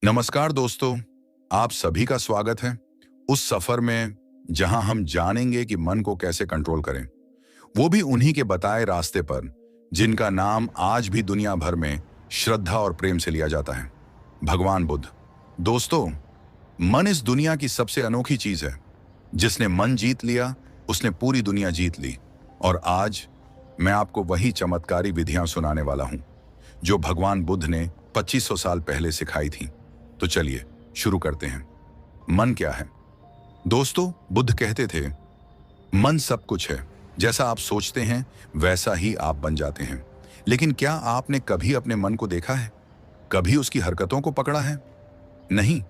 नमस्कार दोस्तों, आप सभी का स्वागत है उस सफर में जहां हम जानेंगे कि मन को कैसे कंट्रोल करें, वो भी उन्हीं के बताए रास्ते पर जिनका नाम आज भी दुनिया भर में श्रद्धा और प्रेम से लिया जाता है, भगवान बुद्ध। दोस्तों, मन इस दुनिया की सबसे अनोखी चीज है। जिसने मन जीत लिया उसने पूरी दुनिया जीत ली। और आज मैं आपको वही चमत्कारी विधियां सुनाने वाला हूं जो भगवान बुद्ध ने 2500 साल पहले सिखाई थी। तो चलिए शुरू करते हैं। मन क्या है? दोस्तों, बुद्ध कहते थे, मन सब कुछ है। जैसा आप सोचते हैं वैसा ही आप बन जाते हैं। लेकिन क्या आपने कभी अपने मन को देखा है? कभी उसकी हरकतों को पकड़ा है? नहीं,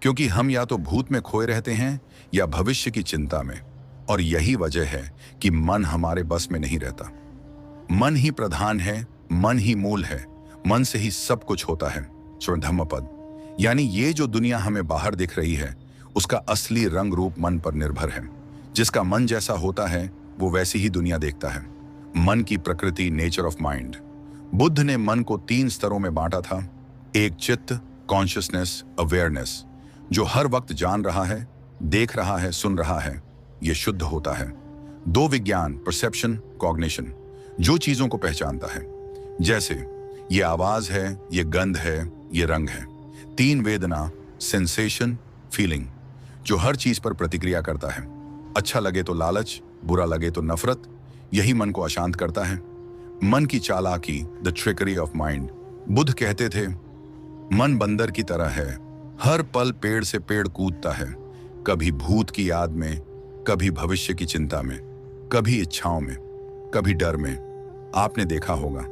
क्योंकि हम या तो भूत में खोए रहते हैं या भविष्य की चिंता में। और यही वजह है कि मन हमारे बस में नहीं रहता। मन ही प्रधान है, मन ही मूल है, मन से ही सब कुछ होता है। धम्मपद। यानी ये जो दुनिया हमें बाहर दिख रही है उसका असली रंग रूप मन पर निर्भर है। जिसका मन जैसा होता है वो वैसी ही दुनिया देखता है। मन की प्रकृति, नेचर ऑफ माइंड। बुद्ध ने मन को 3 स्तरों में बांटा था। एक चित्त, कॉन्शियसनेस, अवेयरनेस, जो हर वक्त जान रहा है, देख रहा है, सुन रहा है, ये शुद्ध होता है। 2 विज्ञान, परसेप्शन, कॉग्निशन, जो चीजों को पहचानता है, जैसे ये आवाज है, ये गंध है, ये रंग है। 3 वेदना, सेंसेशन, फीलिंग, जो हर चीज पर प्रतिक्रिया करता है। अच्छा लगे तो लालच, बुरा लगे तो नफरत, यही मन को अशांत करता है। मन की चालाकी, the trickery of mind. Buddha कहते थे, मन बंदर की तरह है, हर पल पेड़ से पेड़ कूदता है, कभी भूत की याद में, कभी भविष्य की चिंता में, कभी इच्छाओं में, कभी डर में। आपने देखा होगा,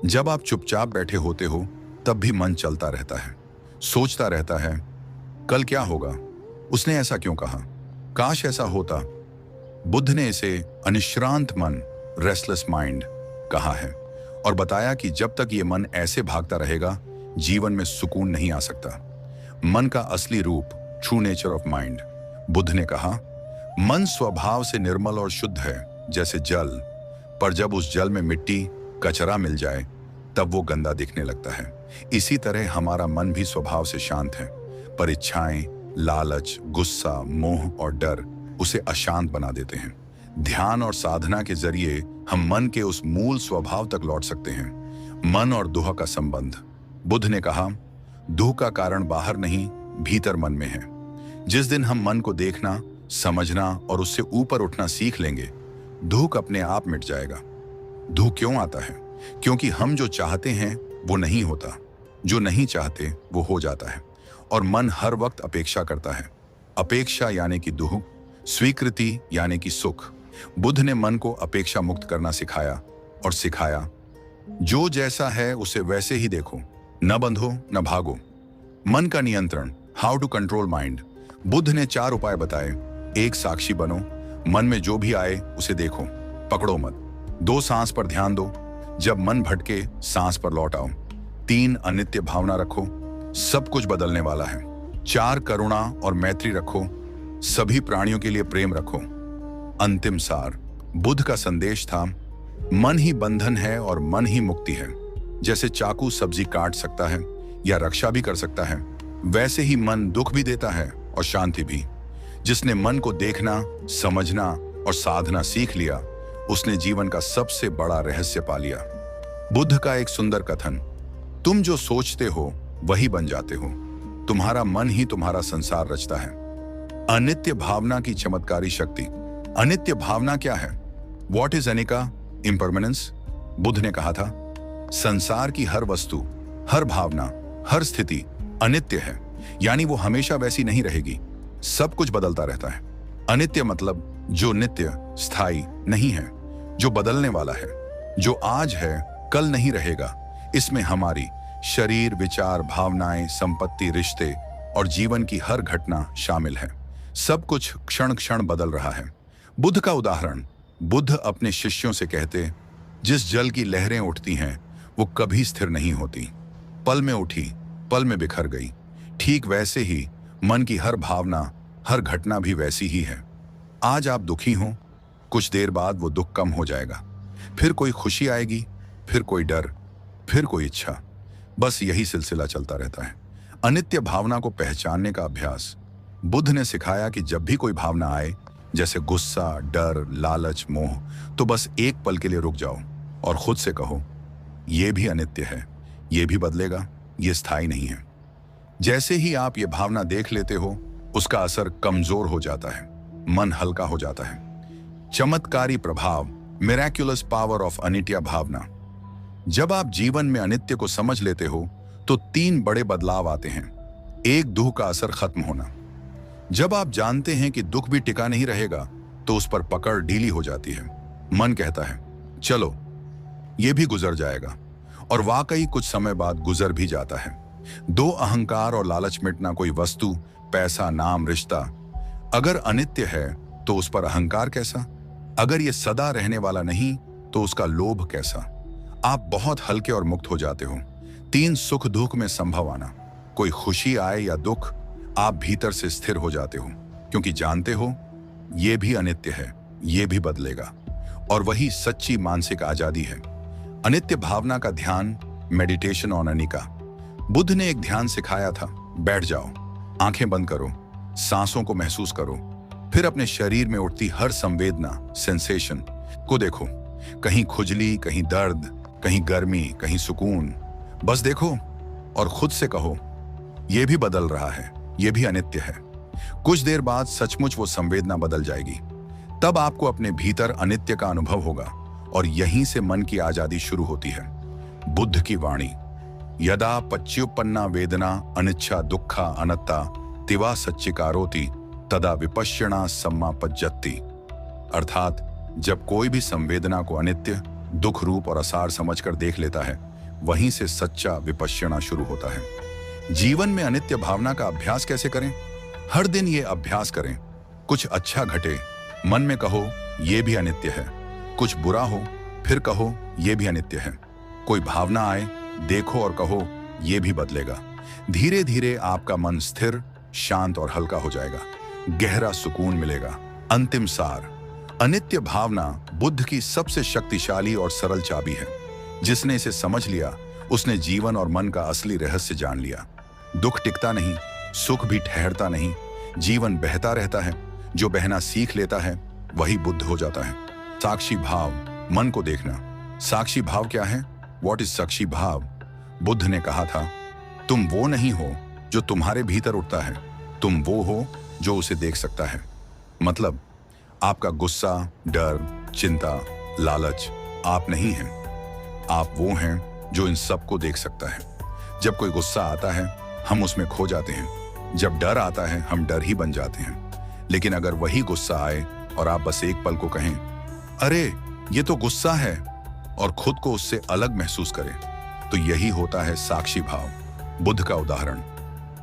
जब आप चुपचाप बैठे होते हो तब भी मन चलता रहता है, सोचता रहता है, कल क्या होगा, उसने ऐसा क्यों कहा, काश ऐसा होता। बुद्ध ने इसे अनिश्रांत मन, रेस्टलेस माइंड कहा है और बताया कि जब तक ये मन ऐसे भागता रहेगा जीवन में सुकून नहीं आ सकता। मन का असली रूप, true nature of mind. Buddha ने कहा, मन स्वभाव से निर्मल और शुद्ध है जैसे जल, पर जब उस जल में मिट्टी, कचरा मिल जाए तब वो गंदा दिखने लगता है। इसी तरह हमारा मन भी स्वभाव से शांत है, पर इच्छाएं, लालच, गुस्सा, मोह और डर उसे अशांत बना देते हैं। ध्यान और साधना के जरिए हम मन के उस मूल स्वभाव तक लौट सकते हैं। मन और दुह का संबंध। बुद्ध ने कहा, दुह का कारण बाहर नहीं, भीतर मन में है। जिस दिन हम मन को देखना, समझना और उससे ऊपर उठना सीख लेंगे, दुख अपने आप मिट जाएगा। दुख क्यों आता है? क्योंकि हम जो चाहते हैं वो नहीं होता, जो नहीं चाहते वो हो जाता है। और मन हर वक्त अपेक्षा करता है। अपेक्षा यानी कि दुख, स्वीकृति यानी कि सुख। बुद्ध ने मन को अपेक्षा मुक्त करना सिखाया और सिखाया, जो जैसा है उसे वैसे ही देखो, न बंधो न भागो। मन का नियंत्रण, how to control mind. Buddha ने 4 उपाय बताए। 1, साक्षी बनो, मन में जो भी आए उसे देखो, पकड़ो मत। 2, सांस पर ध्यान दो, जब मन भटके सांस पर लौट आओ। 3, अनित्य भावना रखो, सब कुछ बदलने वाला है। 4, करुणा और मैत्री रखो, सभी प्राणियों के लिए प्रेम रखो। अंतिम सार, बुद्ध का संदेश था, मन ही बंधन है और मन ही मुक्ति है। जैसे चाकू सब्जी काट सकता है या रक्षा भी कर सकता है, वैसे ही मन दुख भी देता है और शांति भी। जिसने मन को देखना, समझना और साधना सीख लिया, उसने जीवन का सबसे बड़ा रहस्य पा लिया। बुद्ध का एक सुंदर कथन, तुम जो सोचते हो वही बन जाते हो, तुम्हारा मन ही तुम्हारा संसार रचता है। अनित्य भावना की चमत्कारी शक्ति। अनित्य भावना क्या है? What is Anika? Impermanence. Buddha ने कहा था, संसार की हर वस्तु, हर भावना, हर स्थिति अनित्य है, यानी वो हमेशा वैसी नहीं रहेगी, सब कुछ बदलता रहता है। अनित्य मतलब जो नित्य, स्थायी नहीं है, जो बदलने वाला है, जो आज है कल नहीं रहेगा। इसमें हमारी शरीर, विचार, भावनाएं, संपत्ति, रिश्ते और जीवन की हर घटना शामिल है। सब कुछ क्षण क्षण बदल रहा है। बुद्ध का उदाहरण, बुद्ध अपने शिष्यों से कहते, जिस जल की लहरें उठती हैं वो कभी स्थिर नहीं होती, पल में उठी पल में बिखर गई। ठीक वैसे ही मन की हर भावना, हर घटना भी वैसी ही है। आज आप दुखी हो, कुछ देर बाद वो दुख कम हो जाएगा, फिर कोई खुशी आएगी, फिर कोई डर, फिर कोई इच्छा। बस यही सिलसिला चलता रहता है। अनित्य भावना को पहचानने का अभ्यास। बुद्ध ने सिखाया कि जब भी कोई भावना आए, जैसे गुस्सा, डर, लालच, मोह, तो बस एक पल के लिए रुक जाओ और खुद से कहो, यह भी अनित्य है, यह भी बदलेगा, यह स्थायी नहीं है। जैसे ही आप ये भावना देख लेते हो, उसका असर कमजोर हो जाता है, मन हल्का हो जाता है। चमत्कारी प्रभाव, मिराक्युलस पावर ऑफ अनित्य भावना। जब आप जीवन में अनित्य को समझ लेते हो तो 3 बड़े बदलाव आते हैं। एक, दुख का असर खत्म होना। जब आप जानते हैं कि दुख भी टिका नहीं रहेगा तो उस पर पकड़ ढीली हो जाती है। मन कहता है चलो ये भी गुजर जाएगा, और वाकई कुछ समय बाद गुजर भी जाता है। 2, अहंकार और लालच मिटना। कोई वस्तु, पैसा, नाम, रिश्ता अगर अनित्य है तो उस पर अहंकार कैसा? अगर ये सदा रहने वाला नहीं तो उसका लोभ कैसा? आप बहुत हल्के और मुक्त हो जाते हो। 3, सुख दुख में संभव आना। कोई खुशी आए या दुख, आप भीतर से स्थिर हो जाते हो, क्योंकि जानते हो ये भी अनित्य है, ये भी बदलेगा। और वही सच्ची मानसिक आजादी है। अनित्य भावना का ध्यान, मेडिटेशन ऑन अनिका। बुद्ध ने एक ध्यान सिखाया था। बैठ जाओ, आंखें बंद करो, सांसों को महसूस करो, फिर अपने शरीर में उठती हर संवेदना, सेंसेशन को देखो। कहीं खुजली, कहीं दर्द, कहीं गर्मी, कहीं सुकून। बस देखो और खुद से कहो यह भी बदल रहा है, यह भी अनित्य है। कुछ देर बाद सचमुच वो संवेदना बदल जाएगी। तब आपको अपने भीतर अनित्य का अनुभव होगा और यहीं से मन की आजादी शुरू होती है। बुद्ध की वाणी, यदा पच्युपन्ना वेदना अनिच्छा दुखा अनत्ता तिवा सच्चिकारोति तदा विपश्यणा सम्मापज्जति। अर्थात जब कोई भी संवेदना को अनित्य, दुख रूप और असार समझकर देख लेता है, वहीं से सच्चा विपश्यणा शुरू होता है। जीवन में अनित्य भावना का अभ्यास कैसे करें? हर दिन ये अभ्यास करें। कुछ अच्छा घटे, मन में कहो ये भी अनित्य है। कुछ बुरा हो, फिर कहो ये भी अनित्य है। कोई भावना आए, देखो और कहो ये भी बदलेगा। धीरे धीरे आपका मन स्थिर, शांत और हल्का हो जाएगा। गहरा सुकून मिलेगा। अंतिम सार, अनित्य भावना बुद्ध की सबसे शक्तिशाली और सरल चाबी है। जिसने इसे समझ लिया, उसने जीवन और मन का असली रहस्य जान लिया। दुख टिकता नहीं, सुख भी ठहरता नहीं, जीवन बहता रहता है। जो बहना सीख लेता है वही बुद्ध हो जाता है। साक्षी भाव, मन को देखना। साक्षी भाव क्या है? व्हाट इज साक्षी भाव? बुद्ध ने कहा था, तुम वो नहीं हो जो तुम्हारे भीतर उठता है, तुम वो हो जो उसे देख सकता है। मतलब आपका गुस्सा, डर, चिंता, लालच आप नहीं हैं। आप वो हैं जो इन सबको देख सकता है। जब कोई गुस्सा आता है हम उसमें खो जाते हैं। जब डर आता है हम डर ही बन जाते हैं। लेकिन अगर वही गुस्सा आए और आप बस एक पल को कहें, अरे ये तो गुस्सा है, और खुद को उससे अलग महसूस करें, तो यही होता है साक्षी भाव। बुद्ध का उदाहरण,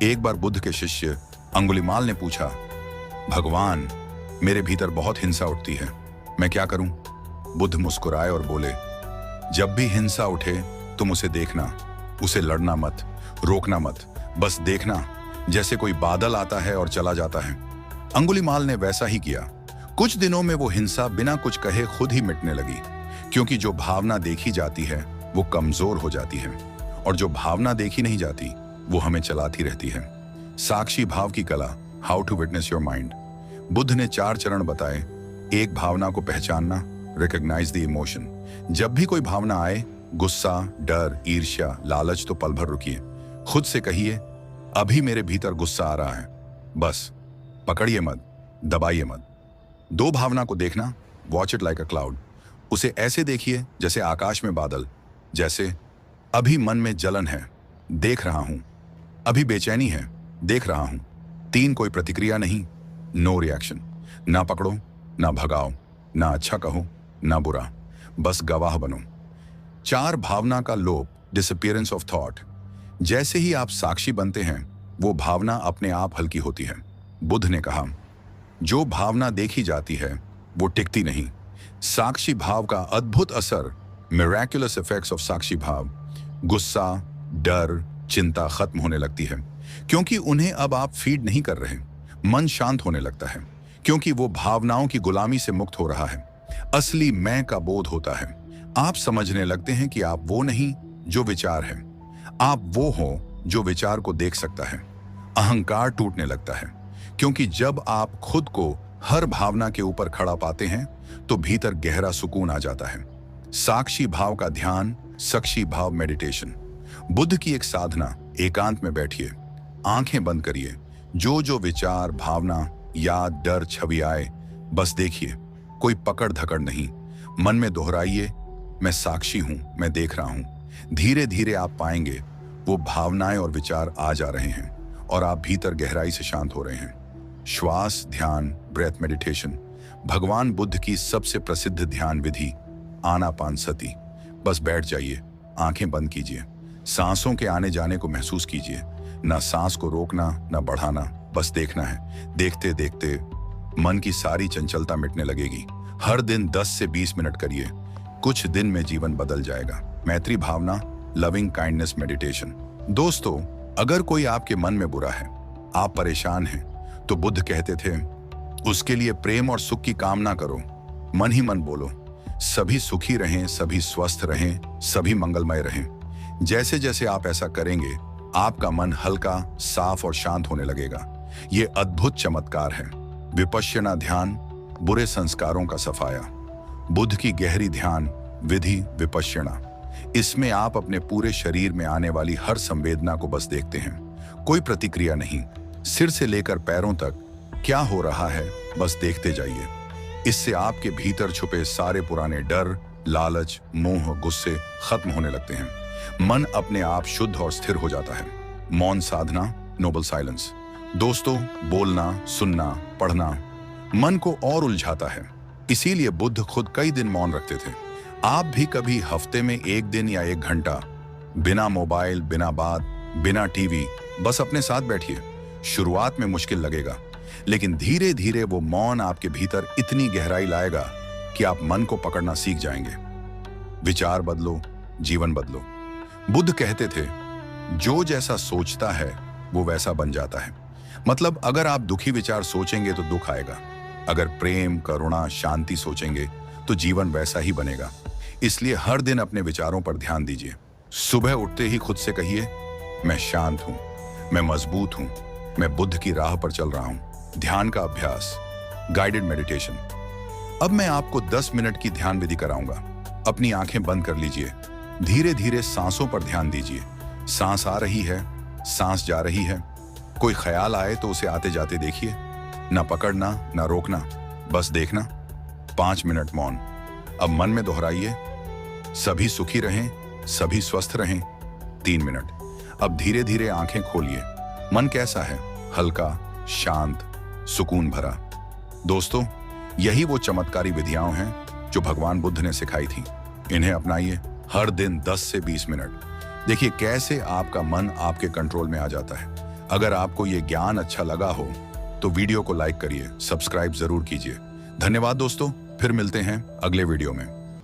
एक बार बुद्ध के शिष्य अंगुलिमाल ने पूछा, भगवान मेरे भीतर बहुत हिंसा उठती है, मैं क्या करूं? बुद्ध मुस्कुराए और बोले, जब भी हिंसा उठे तुम उसे देखना, उसे लड़ना मत, रोकना मत, बस देखना, जैसे कोई बादल आता है और चला जाता है। अंगुलिमाल ने वैसा ही किया। कुछ दिनों में वो हिंसा बिना कुछ कहे खुद ही मिटने लगी, क्योंकि जो भावना देखी जाती है वो कमजोर हो जाती है, और जो भावना देखी नहीं जाती वो हमें चलाती रहती है। साक्षी भाव की कला, how to witness your mind. Buddha ने 4 चरण बताए। एक, भावना को पहचानना, रिकॉग्नाइज द इमोशन। जब भी कोई भावना आए, गुस्सा, डर, ईर्ष्या, लालच, तो पल भर रुकिए। खुद से कहिए, अभी मेरे भीतर गुस्सा आ रहा है, बस पकड़िए मत, दबाइए मत। 2, भावना को देखना, watch it like a cloud. उसे ऐसे देखिए जैसे आकाश में बादल। जैसे अभी मन में जलन है, देख रहा हूं। अभी बेचैनी है, देख रहा हूं। 3, कोई प्रतिक्रिया नहीं, नो रिएक्शन। ना पकड़ो, ना भगाओ, ना अच्छा कहो, ना बुरा, बस गवाह बनो। 4, भावना का लोप, डिसअपीयरेंस ऑफ थॉट। जैसे ही आप साक्षी बनते हैं वो भावना अपने आप हल्की होती है। बुद्ध ने कहा, जो भावना देखी जाती है वो टिकती नहीं। साक्षी भाव का अद्भुत असर, मिराक्युलस इफेक्ट्स ऑफ साक्षी भाव। गुस्सा, डर, चिंता खत्म होने लगती है, क्योंकि उन्हें अब आप फीड नहीं कर रहे। मन शांत होने लगता है, क्योंकि वो भावनाओं की गुलामी से मुक्त हो रहा है। असली मैं का बोध होता है। आप समझने लगते हैं कि आप वो नहीं जो विचार है, आप वो हो जो विचार को देख सकता है। अहंकार टूटने लगता है, क्योंकि जब आप खुद को हर भावना के ऊपर खड़ा पाते हैं तो भीतर गहरा सुकून आ जाता है। साक्षी भाव का ध्यान, साक्षी भाव मेडिटेशन। बुद्ध की एक साधना, एकांत में बैठिए, आंखें बंद करिए, जो जो विचार, भावना, याद, डर, छवि आए बस देखिए, कोई पकड़ धकड़ नहीं। मन में दोहराइए, मैं साक्षी हूं, मैं देख रहा हूं। धीरे धीरे आप पाएंगे वो भावनाएं और विचार आ जा रहे हैं और आप भीतर गहराई से शांत हो रहे हैं। श्वास ध्यान, ब्रेथ मेडिटेशन। भगवान बुद्ध की सबसे प्रसिद्ध ध्यान विधि आनापानसति। बस बैठ जाइए, आंखें बंद कीजिए, सांसों के आने जाने को महसूस कीजिए। ना सांस को रोकना, ना बढ़ाना, बस देखना है। देखते देखते मन की सारी चंचलता मिटने लगेगी। हर दिन 10 से 20 मिनट करिए, कुछ दिन में जीवन बदल जाएगा। मैत्री भावना, लविंग काइंडनेस मेडिटेशन। दोस्तों, अगर कोई आपके मन में बुरा है, आप परेशान हैं, तो बुद्ध कहते थे उसके लिए प्रेम और सुख की कामना करो। मन ही मन बोलो, सभी सुखी रहें, सभी स्वस्थ रहें, सभी मंगलमय रहें। जैसे जैसे आप ऐसा करेंगे, आपका मन हल्का, साफ और शांत होने लगेगा। ये अद्भुत चमत्कार है। विपश्यना ध्यान, बुरे संस्कारों का सफाया। बुद्ध की गहरी ध्यान विधि विपश्यना। इसमें आप अपने पूरे शरीर में आने वाली हर संवेदना को बस देखते हैं। कोई प्रतिक्रिया नहीं, सिर से लेकर पैरों तक क्या हो रहा है बस देखते जाइए। इससे आपके भीतर छुपे सारे पुराने डर, लालच, मोह, गुस्से खत्म होने लगते हैं। मन अपने आप शुद्ध और स्थिर हो जाता है। मौन साधना, नोबल साइलेंस। दोस्तों, बोलना, सुनना, पढ़ना मन को और उलझाता है, इसीलिए बुद्ध खुद कई दिन मौन रखते थे। आप भी कभी हफ्ते में 1 दिन या 1 घंटा बिना मोबाइल, बिना बात, बिना टीवी, बस अपने साथ बैठिए। शुरुआत में मुश्किल लगेगा, लेकिन धीरे धीरे वो मौन आपके भीतर इतनी गहराई लाएगा कि आप मन को पकड़ना सीख जाएंगे। विचार बदलो, जीवन बदलो। बुद्ध कहते थे, जो जैसा सोचता है वो वैसा बन जाता है। मतलब अगर आप दुखी विचार सोचेंगे तो दुख आएगा, अगर प्रेम, करुणा, शांति सोचेंगे तो जीवन वैसा ही बनेगा। इसलिए हर दिन अपने विचारों पर ध्यान दीजिए। सुबह उठते ही खुद से कहिए, मैं शांत हूं, मैं मजबूत हूं, मैं बुद्ध की राह पर चल रहा हूं। ध्यान का अभ्यास, गाइडेड मेडिटेशन। अब मैं आपको 10 मिनट की ध्यान विधि कराऊंगा। अपनी आंखें बंद कर लीजिए, धीरे धीरे सांसों पर ध्यान दीजिए। सांस आ रही है, सांस जा रही है। कोई ख्याल आए तो उसे आते जाते देखिए, ना पकड़ना, ना रोकना, बस देखना। 5 मिनट मौन। अब मन में दोहराइए, सभी सुखी रहें, सभी स्वस्थ रहें। 3 मिनट। अब धीरे धीरे आंखें खोलिए। मन कैसा है? हल्का, शांत, सुकून भरा। दोस्तों, यही वो चमत्कारी विधियां हैं जो भगवान बुद्ध ने सिखाई थी। इन्हें अपनाइए, हर दिन 10 से 20 मिनट। देखिए कैसे आपका मन आपके कंट्रोल में आ जाता है। अगर आपको ये ज्ञान अच्छा लगा हो तो वीडियो को लाइक करिए, सब्सक्राइब जरूर कीजिए। धन्यवाद दोस्तों, फिर मिलते हैं अगले वीडियो में।